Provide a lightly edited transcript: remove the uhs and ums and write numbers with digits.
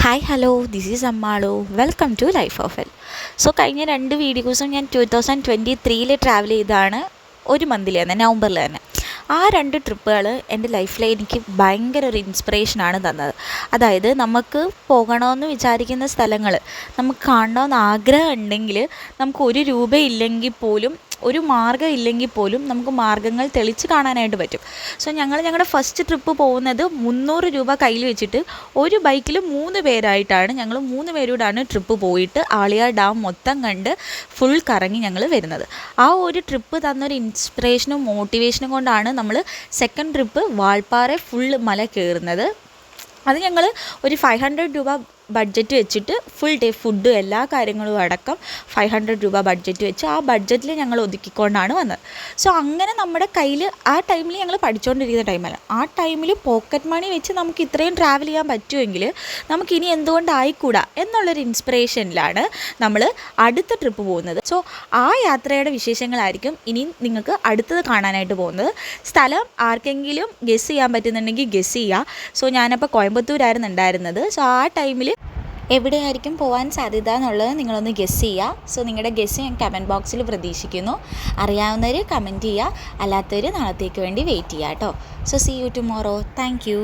Hi hello this is Ammalu welcome to life of L. So കഴിഞ്ഞ 2 വീഡിയോസും ഞാൻ 2023 travel ചെയ്താണ്, ഒരു മന്തിൽ തന്നെ, നവംബറിൽ തന്നെ. ആ 2 ട്രിപ്പുകൾ എൻ്റെ ലൈഫിലെ എനിക്ക് ഭയങ്കര ഒരു ഇൻസ്പിറേഷനാണ് തന്നത്. അതായത് നമുക്ക് പോകണമെന്ന് വിചാരിക്കുന്ന സ്ഥലങ്ങൾ, നമുക്ക് കാണണമെന്ന് ആഗ്രഹം ഉണ്ടെങ്കിൽ, നമുക്ക് ഒരു രൂപ ഇല്ലെങ്കിൽ പോലും, ഒരു മാർഗ്ഗം ഇല്ലെങ്കിൽ പോലും നമുക്ക് മാർഗ്ഗങ്ങൾ തെളിച്ച് കാണാനായിട്ട് പറ്റും. സോ ഞങ്ങളുടെ ഫസ്റ്റ് ട്രിപ്പ് പോകുന്നത് 300 രൂപ കയ്യിൽ വെച്ചിട്ട് ഒരു ബൈക്കിൽ 3 പേരായിട്ടാണ്, ഞങ്ങൾ 3 പേരോടാണ് ട്രിപ്പ് പോയിട്ട് ആളിയാർ ഡാം മൊത്തം കണ്ട് ഫുൾ കറങ്ങി ഞങ്ങൾ വരുന്നത്. ആ ഒരു ട്രിപ്പ് തന്നൊരു ഇൻസ്പിറേഷനും മോട്ടിവേഷനും കൊണ്ടാണ് നമ്മൾ സെക്കൻഡ് ട്രിപ്പ് വാൾപ്പാറ ഫുൾ മല കയറുന്നത്. അത് ഞങ്ങൾ ഒരു 500 രൂപ ബഡ്ജറ്റ് വെച്ചിട്ട് ഫുൾ ഡേ ഫുഡും എല്ലാ കാര്യങ്ങളും അടക്കം 500 രൂപ ബഡ്ജറ്റ് വെച്ച് ആ ബഡ്ജറ്റിൽ ഞങ്ങൾ ഒതുക്കിക്കൊണ്ടാണ് വന്നത്. സോ അങ്ങനെ നമ്മുടെ കയ്യിൽ ആ ടൈമിൽ ഞങ്ങൾ പഠിച്ചുകൊണ്ടിരിക്കുന്ന ടൈമല്ല, ആ ടൈമിൽ പോക്കറ്റ് മണി വെച്ച് നമുക്ക് ഇത്രയും ട്രാവൽ ചെയ്യാൻ പറ്റുമെങ്കിൽ നമുക്കിനി എന്തുകൊണ്ടായിക്കൂടാ എന്നുള്ളൊരു ഇൻസ്പിറേഷനിലാണ് നമ്മൾ അടുത്ത ട്രിപ്പ് പോകുന്നത്. സോ ആ യാത്രയുടെ വിശേഷങ്ങളായിരിക്കും ഇനി നിങ്ങൾക്ക് അടുത്തത് കാണാനായിട്ട് പോകുന്നത്. സ്ഥലം ആർക്കെങ്കിലും ഗസ് ചെയ്യാൻ പറ്റുന്നുണ്ടെങ്കിൽ ഗസ് ചെയ്യുക. സോ ഞാനപ്പോൾ കോയമ്പത്തൂരായിരുന്നു ഉണ്ടായിരുന്നത്. സോ ആ ടൈമിൽ എവിടെയായിരിക്കും പോകാൻ സാധ്യത എന്നുള്ളത് നിങ്ങളൊന്ന് ഗസ് ചെയ്യുക. സോ നിങ്ങളുടെ ഗസ് ഞാൻ കമൻറ്റ് ബോക്സിൽ പ്രതീക്ഷിക്കുന്നു. അറിയാവുന്നവർ കമൻറ്റ് ചെയ്യുക, അല്ലാത്തവർ നാളത്തേക്ക് വേണ്ടി വെയിറ്റ് ചെയ്യുക കേട്ടോ. So see you tomorrow. Thank U.